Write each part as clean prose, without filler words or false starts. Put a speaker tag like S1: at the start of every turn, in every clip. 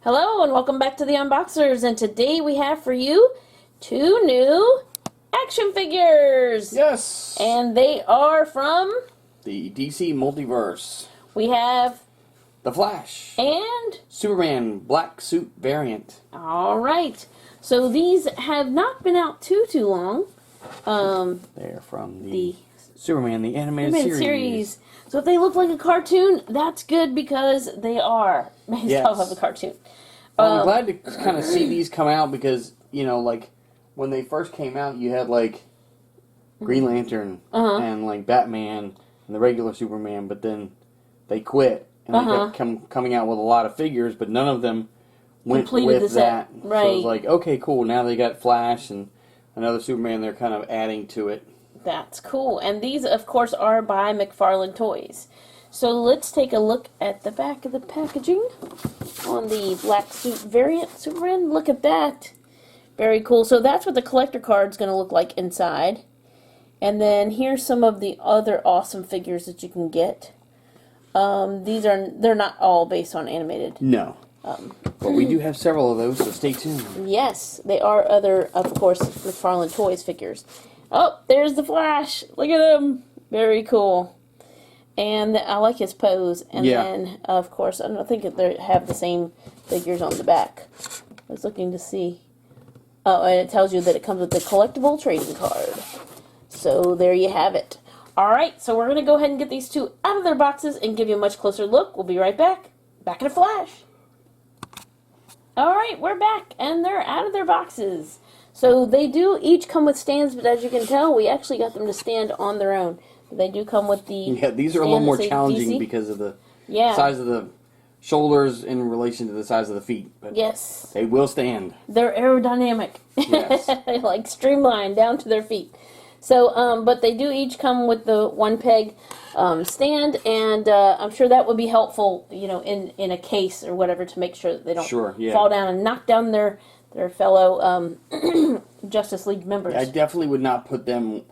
S1: Hello and welcome back to the Unboxers, and today we have for you 2 new action figures.
S2: Yes!
S1: And they are from
S2: the DC Multiverse.
S1: We have
S2: The Flash.
S1: And
S2: Superman black suit variant.
S1: Alright. So these have not been out too long.
S2: They're from the Superman, the animated series.
S1: So if they look like a cartoon, that's good because they are based off of a cartoon.
S2: I'm glad to kind of see these come out because, you know, like, when they first came out, you had, like, Green Lantern and, like, Batman and the regular Superman, but then they quit. And they kept coming out with a lot of figures, but none of them went with that.
S1: Right.
S2: So it was like, okay, cool, now they got Flash and another Superman they're kind of adding to it.
S1: That's cool. And these, of course, are by Mcfarlane Toys. So let's take a look at the back of the packaging on the black suit variant Superman. Look at that. Very cool. So that's what the collector card's going to look like inside. And then here's some of the other awesome figures that you can get. They're not all based on animated.
S2: No. But we do have several of those, so stay tuned.
S1: Yes, they are other, of course, Mcfarlane Toys figures. Oh, there's the Flash. Look at him. Very cool. And I like his pose. And then, of course, I don't think they have the same figures on the back. I was looking to see. Oh, and it tells you that it comes with the collectible trading card. So there you have it. Alright, so we're going to go ahead and get these 2 out of their boxes and give you a much closer look. We'll be right back. Back in a flash. Alright, we're back, and they're out of their boxes. So they do each come with stands, but as you can tell, we actually got them to stand on their own. They do come with the
S2: these are a little more challenging because of the size of the shoulders in relation to the size of the feet. But
S1: yes.
S2: They will stand.
S1: They're aerodynamic.
S2: Yes.
S1: Like streamlined down to their feet. So, but they do each come with the 1 peg stand, and I'm sure that would be helpful, you know, in a case or whatever to make sure that they don't fall down and knock down their fellow Justice League members.
S2: I definitely would not put them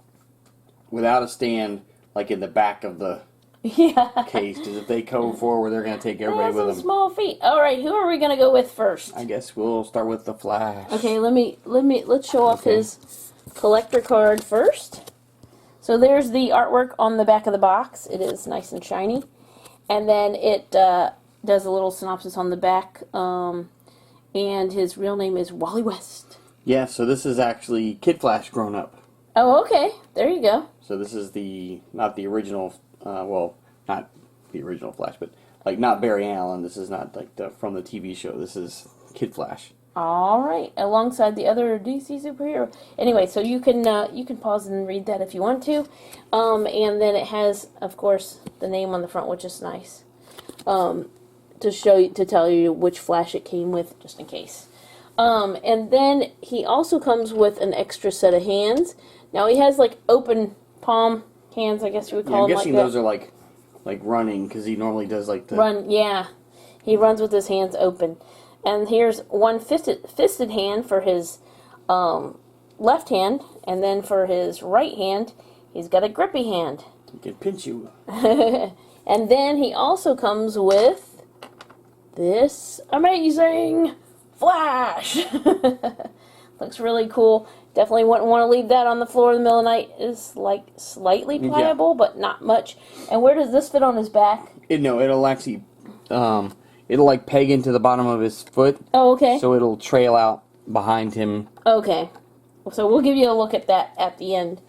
S2: without a stand, like in the back of the case, because if they go forward, they're going to take everybody with them.
S1: Small feet. All right, who are we going to go with first?
S2: I guess we'll start with the Flash.
S1: Okay, let's show off his collector card first. So there's the artwork on the back of the box. It is nice and shiny, and then it does a little synopsis on the back. And his real name is Wally West.
S2: Yeah, so this is actually Kid Flash grown up.
S1: Oh, okay. There you go.
S2: So this is not the original, well, not the original Flash, but like not Barry Allen. This is not like from the TV show. This is Kid Flash.
S1: All right, alongside the other DC superhero. Anyway, so you can pause and read that if you want to, and then it has, of course, the name on the front, which is nice, to tell you which Flash it came with, just in case. And then he also comes with an extra set of hands. Now he has like open palm hands, I guess you would call them.
S2: I'm guessing those are like running, because he normally does like the
S1: run. Yeah, he runs with his hands open. And here's one fisted hand for his left hand, and then for his right hand, he's got a grippy hand.
S2: He can pinch you.
S1: And then he also comes with this amazing Flash. Looks really cool. Definitely wouldn't want to leave that on the floor in the middle of the night. It's like slightly pliable, but not much. And where does this fit on his back?
S2: It'll actually, it'll like peg into the bottom of his foot.
S1: Oh, okay.
S2: So it'll trail out behind him.
S1: Okay. So we'll give you a look at that at the end.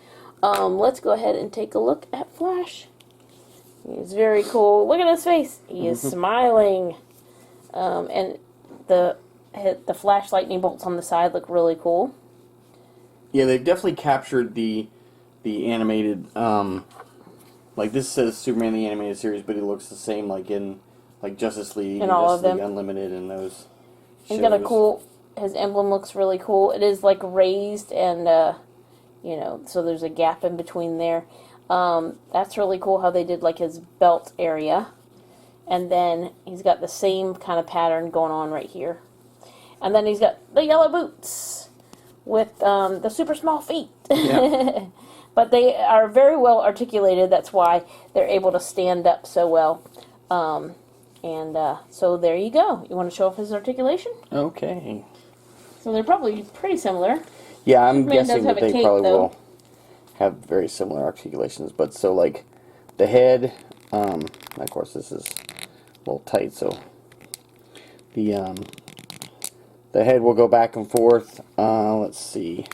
S1: Let's go ahead and take a look at Flash. He's very cool. Look at his face. He is smiling. And the flash lightning bolts on the side look really cool.
S2: Yeah, they've definitely captured the animated, like this says Superman the Animated Series, but it looks the same like in like Justice League and
S1: all
S2: Justice
S1: of
S2: League
S1: them.
S2: Unlimited and those
S1: He's
S2: shows.
S1: got a cool, his emblem looks really cool. It is like raised and, you know, so there's a gap in between there. That's really cool how they did like his belt area. And then he's got the same kind of pattern going on right here. And then he's got the yellow boots with the super small feet. Yeah. But they are very well articulated. That's why they're able to stand up so well. And so there you go. You want to show off his articulation?
S2: Okay.
S1: So they're probably pretty similar.
S2: Yeah, I'm
S1: Superman
S2: guessing
S1: does have
S2: that
S1: a
S2: they
S1: cape,
S2: probably
S1: though.
S2: will have very similar articulations. But so like the head, of course this is a little tight, so the head will go back and forth. Let's see.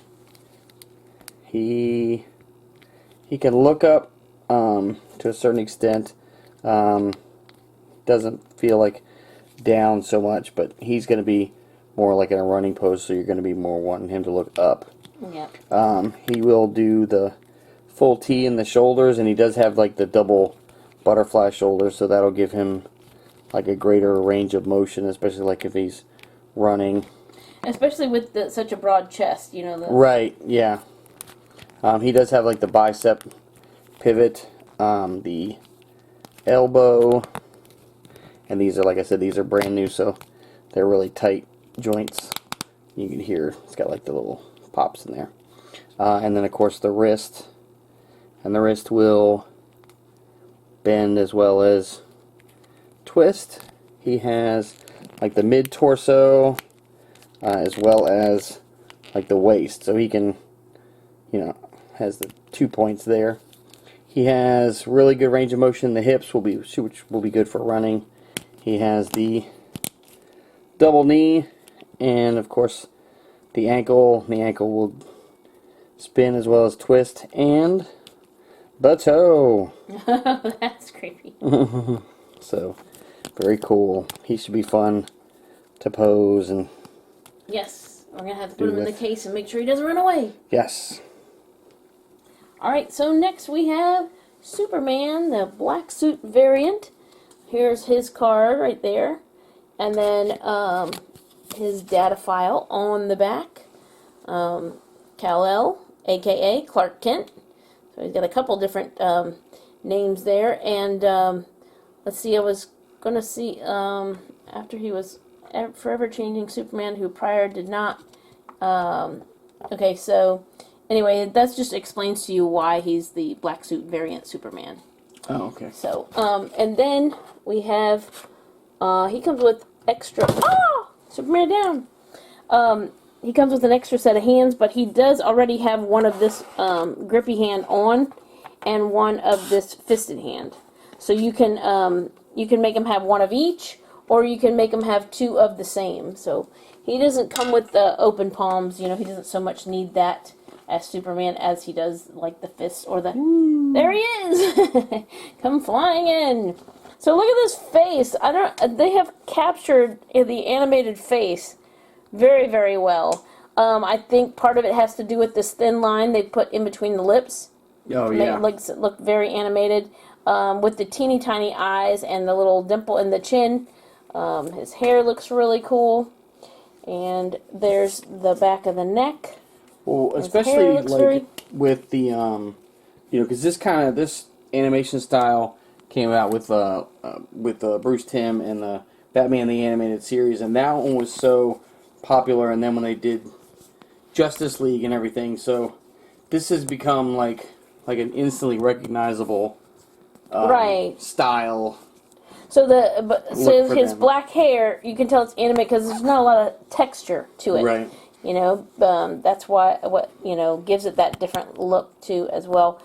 S2: He can look up to a certain extent. Doesn't feel like down so much, but he's going to be more like in a running pose, so you're going to be more wanting him to look up.
S1: Yeah.
S2: He will do the full T in the shoulders, and he does have like the double butterfly shoulders, so that'll give him like a greater range of motion, especially like if he's running.
S1: Especially with such a broad chest, you know.
S2: Right, yeah. He does have like the bicep pivot, the elbow, and these are, like I said, these are brand new, so they're really tight joints. You can hear it's got like the little pops in there. And then of course the wrist, and the wrist will bend as well as twist. He has like the mid torso as well as like the waist, so he can, has the 2 points there. He has really good range of motion. The hips will be, which will be good for running. He has the double knee, and of course the ankle. The ankle will spin as well as twist, and the toe.
S1: That's creepy.
S2: So very cool. He should be fun to pose, and
S1: yes, we're gonna have to put him in the case and make sure he doesn't run away.
S2: Yes.
S1: Alright, so next we have Superman, the black suit variant. Here's his card right there. And then his data file on the back. Kal-El, a.k.a. Clark Kent. So he's got a couple different names there. And let's see, I was going to see, after he was forever changing Superman, who prior did not. Okay, so anyway, that just explains to you why he's the black suit variant Superman.
S2: Oh, okay.
S1: So, and then we have, he comes with extra, Superman down. He comes with an extra set of hands, but he does already have one of this grippy hand on and one of this fisted hand. So you can make him have one of each, or you can make him have two of the same. So he doesn't come with the open palms, he doesn't so much need that as Superman as he does like the fist or the... Ooh. There he is! Come flying in! So look at this face. They have captured the animated face very, very well. I think part of it has to do with this thin line they put in between the lips.
S2: Oh, yeah.
S1: It makes it look very animated. With the teeny tiny eyes and the little dimple in the chin. His hair looks really cool. And there's the back of the neck.
S2: Well, especially like with the because this animation style came out with Bruce Timm and the Batman the Animated Series, and that one was so popular. And then when they did Justice League and everything, so this has become like an instantly recognizable style.
S1: So his black hair, you can tell it's animated because there's not a lot of texture to it.
S2: Right.
S1: That's what gives it that different look too as well.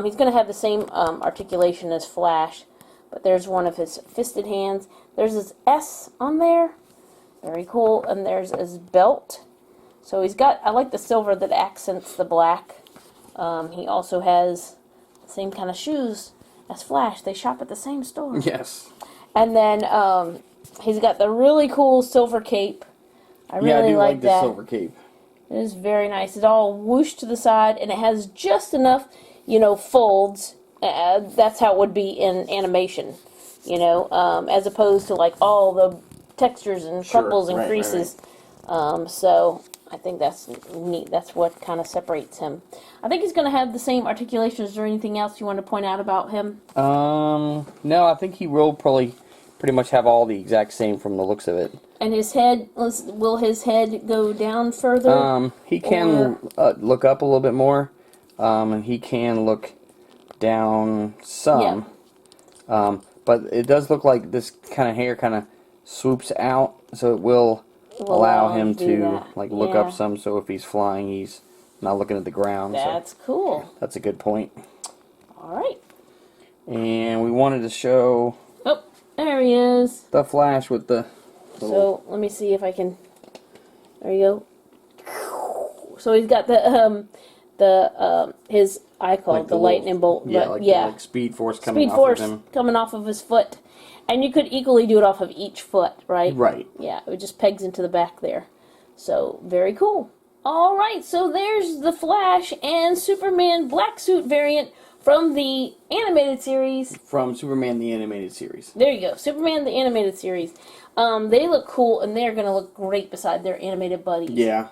S1: He's going to have the same articulation as Flash, but there's one of his fisted hands. There's his S on there, very cool, and there's his belt. So he's got, I like the silver that accents the black. He also has the same kind of shoes as Flash. They shop at the same store.
S2: Yes.
S1: And then he's got the really cool silver cape. I really like
S2: the silver cape.
S1: It is very nice. It's all whooshed to the side, and it has just enough, folds. That's how it would be in animation, as opposed to like all the textures and crumples and creases. Right. So I think that's neat. That's what kind of separates him. I think he's going to have the same articulation. Is there anything else you want to point out about him?
S2: No, I think he will probably pretty much have all the exact same from the looks of it.
S1: And his head, will his head go down further?
S2: He can look up a little bit more, and he can look down some. Yeah. But it does look like this kind of hair kind of swoops out, so it will allow him to like look up some. So if he's flying, he's not looking at the ground.
S1: That's cool.
S2: That's a good point.
S1: All right.
S2: And we wanted to show.
S1: Oh, there he is.
S2: The Flash with the.
S1: So let me see if I can. There you go. So he's got his eye called like the lightning bolt.
S2: Yeah,
S1: but,
S2: like Speed Force coming off of him.
S1: Coming off of his foot. And you could equally do it off of each foot, right?
S2: Right.
S1: Yeah, it just pegs into the back there. So, very cool. Alright, so there's the Flash and Superman black suit variant from the animated series.
S2: From Superman the Animated Series.
S1: There you go, Superman the Animated Series. They look cool, and they're going to look great beside their animated buddies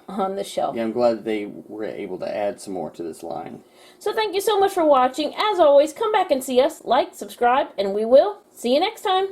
S1: on the shelf.
S2: Yeah, I'm glad that they were able to add some more to this line.
S1: So thank you so much for watching. As always, come back and see us, like, subscribe, and we will see you next time.